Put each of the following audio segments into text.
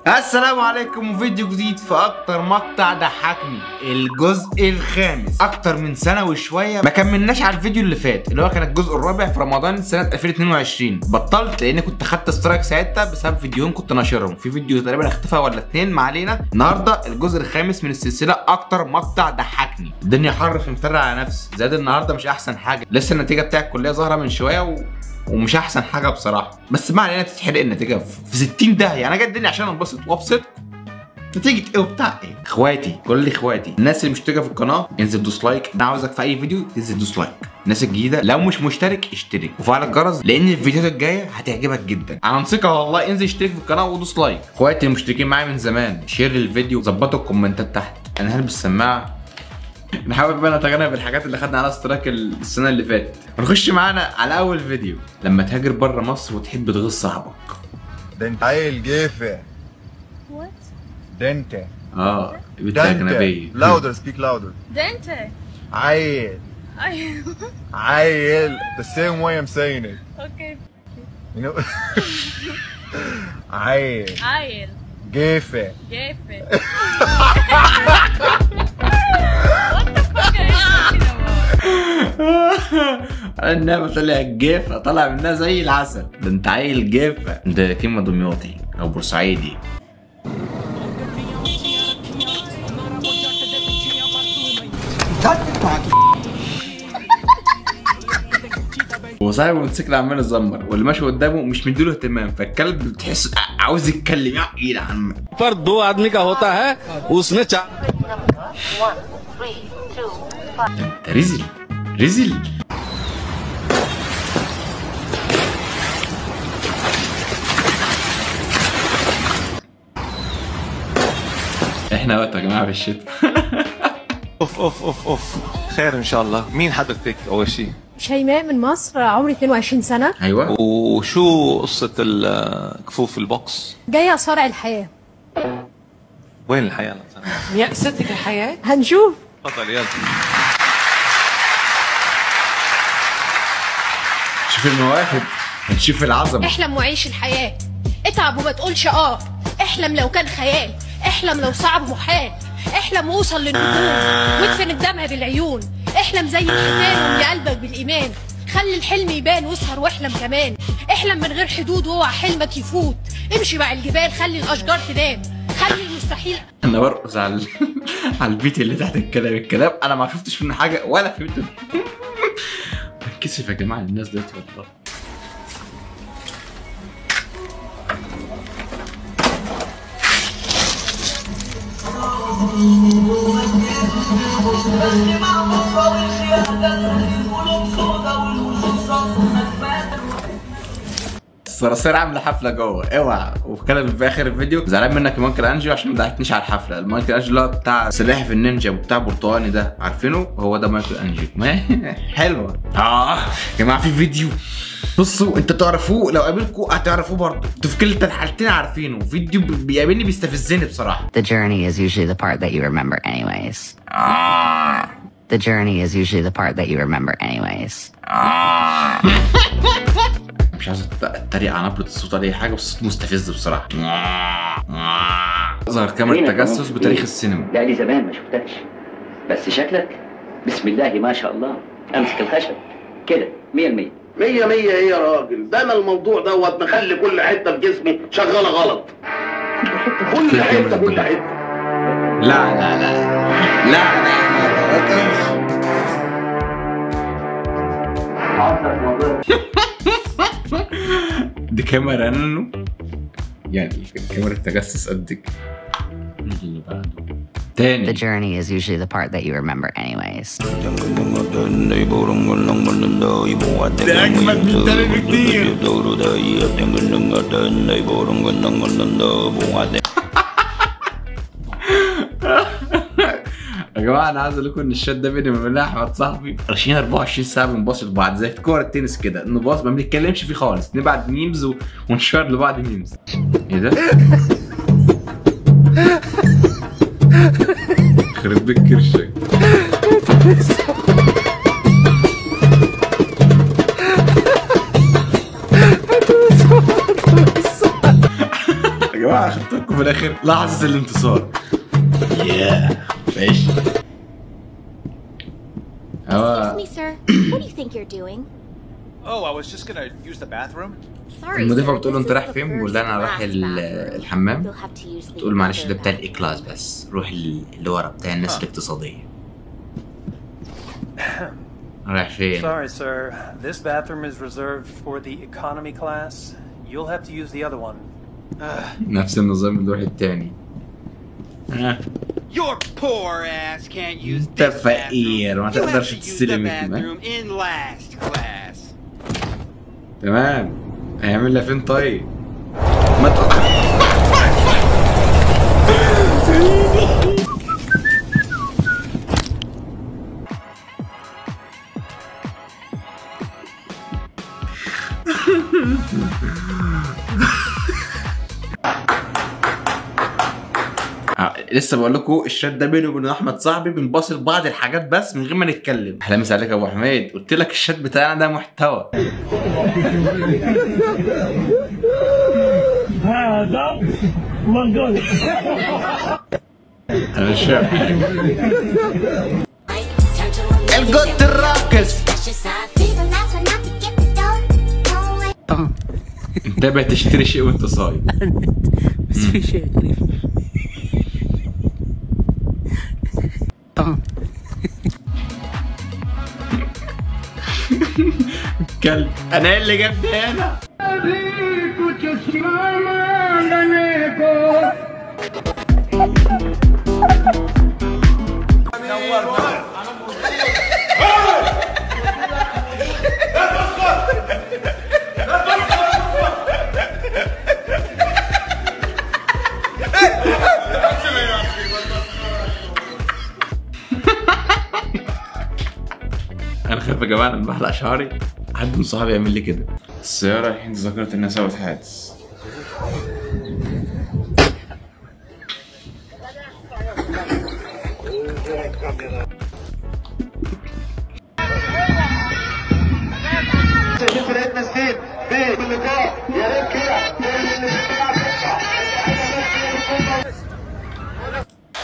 السلام عليكم وفيديو جديد في اكتر مقطع ضحكني، الجزء الخامس. اكتر من سنه وشويه ما كملناش على الفيديو اللي فات اللي هو كان الجزء الرابع في رمضان سنه 2022. بطلت لان كنت خدت اشتراك ساعتها بسبب فيديوهين كنت ناشرهم، في فيديو تقريبا اختفى ولا اتنين، ما علينا. النهارده الجزء الخامس من السلسله اكتر مقطع ضحكني. الدنيا حر في مفرع على نفسي، زاد النهارده مش احسن حاجه، لسه النتيجه بتاع الكليه ظاهره من شويه ومش احسن حاجه بصراحه، بس ما علينا. تتحرق النتيجه في 60 داهيه. انا جاي الدنيا عشان انبسط وابسطكم. نتيجه ايه وبتاع ايه؟ اخواتي، كل اخواتي الناس اللي مشتركه في القناه انزل دوس لايك. انا عاوزك في اي فيديو تنزل دوس لايك. الناس الجديده لو مش مشترك اشترك وفعل الجرس لان الفيديوهات الجايه هتعجبك جدا. انا ثقه والله. انزل اشترك في القناه ودوس لايك. اخواتي المشتركين معايا من زمان شير الفيديو وظبطوا الكومنتات تحت. انا هلبس سماعه. نحاول بقى نتجنب الحاجات اللي خدنا عليها اشتراك السنه اللي فاتت. نخش معانا على اول فيديو. لما تهاجر بره مصر وتحب تغيظ صاحبك. ده انت عيل جافه. ده انت بنت اجنبيه. louder speak louder. ده انت عيل ايوه عيل the same way I'm saying it. اوكي You know عيل جافه جافه النعمة طلع الجافة، طلع منها زي العسل. ده انت عيل جافة. ده كلمة دمياطي او بورسعيدي. وصاحب الموتوسيكل عمال يزمر واللي ماشي قدامه مش مديله اهتمام، فالكلب بتحس عاوز يتكلم. يا عم पर दो आदमी का होता है उसमें انت رزل. احنا وقت يا جماعه في الشتاء. اوف خير ان شاء الله. مين حضرتك اول شيء؟ شيماء من مصر، عمري 22 سنة. ايوه. وشو قصة الكفوف البوكس؟ جاية أصارع الحياة. وين الحياة؟ يأستك الحياة؟ هنشوف. تفضل يلا. شوف المواهب، نشوف العظمة. احلم وعيش الحياة، اتعب وما تقولش احلم لو كان خيال، احلم لو صعب محال، احلم ووصل للنجوم وادفن الدمع بالعيون، احلم زي الحيتان واملي قلبك بالايمان، خلي الحلم يبان واسهر واحلم كمان، احلم من غير حدود واوعى حلمك يفوت، امشي مع الجبال خلي الاشجار تنام، خلي المستحيل. انا برقص على البيت اللي تحت الكلام انا ما شفتش منه حاجه ولا فهمت. بتكسف يا جماعه الناس دلوقتي والله. الصراصير عامله حفله جوه، اوعى. وكان في اخر الفيديو زعلان منك يا مايكل انجلو عشان ما دعتنيش على الحفله. المايكل انجلو بتاع سلاحف النينجا وبتاع برتقاني ده، عارفينه؟ هو ده مايكل انجلو. حلوه. يا جماعه في فيديو، بصوا انتوا تعرفوه، لو قابلكوا هتعرفوه برضه. انتوا في كل الحالتين عارفينه. فيديو بيقابلني بيستفزني بصراحه. The journey is usually the part that you remember anyways. The journey is usually the part that you remember anyways. مش عايز اتريق على نبرة الصوت ولا اي حاجه، بس الصوت مستفز بصراحه. ظهر كاميرا تجسس بتاريخ السينما. لا لي زمان ما شفتكش، بس شكلك بسم الله ما شاء الله. امسك الخشب كده 100%. 100 ايه يا راجل؟ ده انا الموضوع دوت مخلي كل حته في جسمي شغاله غلط. كل حته كل حته. لا دي كاميرا نانو، يعني كاميرا تجسس قدك. اللي بعده تاني. The journey is usually the part that you remember anyways. ده أجمد من تاني بكتير. يا جماعه انا عايز اقول لكم ان الشات ده بيني وبين احمد صاحبي راشين 24 ساعه بنباص لبعض زي كوره التنس كده. نباص ما بنتكلمش فيه خالص، نبعت ميمز ونشير لبعض ميمز. ايه ده؟ خرب بيت كرشك. يا جماعه خدت لكم في الاخر لحظه الانتصار. ماشي. Excuse me, sir. What do you think you're doing? Oh, I was just gonna use the bathroom. المضيفة بتقول له انت رايح فين؟ بيقول لها انا رايح الحمام. تقول معلش ده بتاع الاي كلاس بس، روح اللي ورا بتاع الناس الاقتصادية. رايح فين؟ Sorry, sir. This bathroom is reserved for the economy class. You'll have to use the other one. نفس النظام اللي روح التاني. Your poor ass can't use انت فقير ما تقدرش تستلم bathroom in last class. تمام. هيعمل لها فين طيب؟ ما لسه بقول لكم الشات ده بيني وبين احمد صاحبي بنباصل بعض الحاجات بس من غير ما نتكلم. احلى مسا عليك يا ابو حميد، قلت لك الشات بتاعنا ده محتوى. هذا منقول انا مش فاهم. الجوت الراقص انتبه تشتري شيء وانت صايم. بس في شيء غريب. كلب انا اللي جبت هنا. انا خايف يا جماعه لما بحلق شعري حد من صحابي يعمل لي كده. السياره الحين ذكرت انها سوت حادث.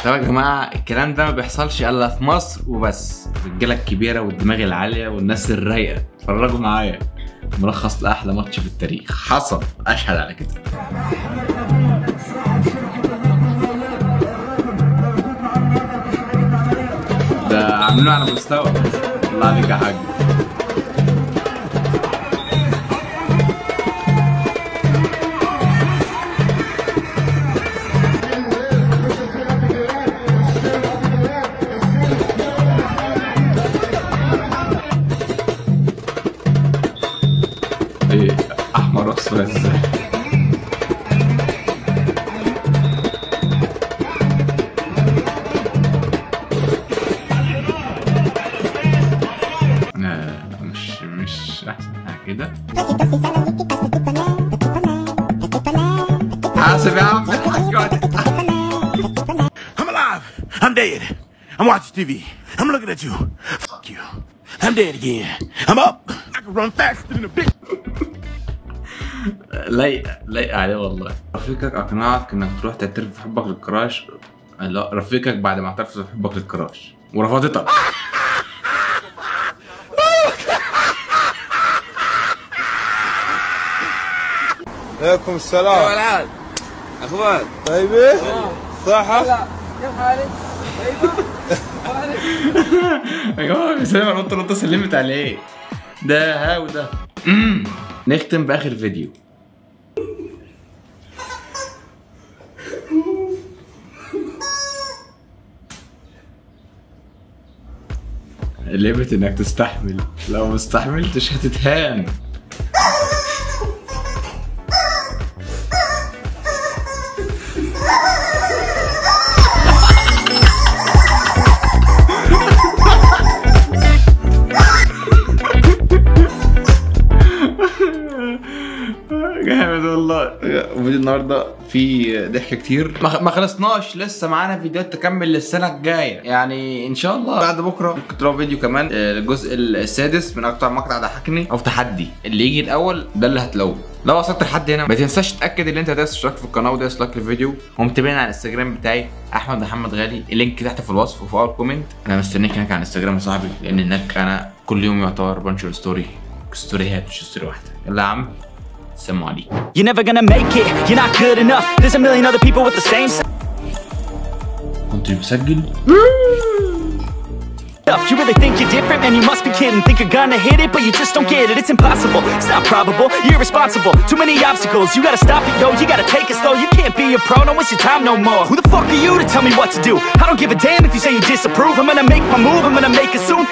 طبعا يا جماعه الكلام ده ما بيحصلش الا في مصر وبس. الرجاله الكبيره والدماغ العاليه والناس الرايقه. اتفرجوا معايا ملخص لاحلى ماتش في التاريخ حصل، اشهد على كده. ده عاملينه على مستوى. الله عليك يا حاج. ايه احمر واصفر ازاي؟ مش احسن حاجه كده. حاسب يا عم. I'm alive. I'm dead. I'm watching TV. I'm looking at you. Fuck you. I'm dead again. I'm up. I can run faster than a bitch. لايقة عليه والله. رفيقك اقنعك انك تروح تعترف بحبك للكراش. لا رفيقك بعد ما اعترفت بحبك للكراش ورفضتك. عليكم السلام. كيف الحال؟ اخبار؟ طيبين؟ صحة؟ كيف حالك؟ يا جماعة بيسلم على النقطة سلمت عليه. ده ها وده. نختم بآخر فيديو. لعبة انك تستحمل، لو ما استحملتش هتتهان. جامد والله. فيديو النهارده النهارده في ضحك كتير. ما خلصناش لسه، معانا فيديوهات تكمل للسنه الجايه يعني ان شاء الله. بعد بكره ممكن تلاقوا فيديو كمان الجزء السادس من اكتر مقطع ضحكني او تحدي، اللي يجي الاول ده اللي هتلاقوه. لو وصلت لحد هنا ما تنساش تتاكد ان انت دايس اشتراك في القناه ودايس لايك للفيديو، ومتابعني على الانستجرام بتاعي احمد محمد غالي، اللينك تحت في الوصف وفي اول كومنت. انا مستنيك هناك على الانستجرام يا صاحبي، لان هناك انا كل يوم يعتبر بنشر ستوريات مش ستوري واحده. يلا يا عم السلام عليكم. You're never gonna make it, you're not good enough. There's a million other people with the same كنت بسجل. You really think you're different, man, you must be kidding. Think you're gonna hit it, but you just don't get it. It's impossible, it's not probable, you're irresponsible. Too many obstacles, you gotta stop it, yo. You gotta take it slow, you can't be a pro, don't waste your time no more. Who the fuck are you to tell me what to do? I don't give a damn if you say you disapprove. I'm gonna make my move, I'm gonna make it soon.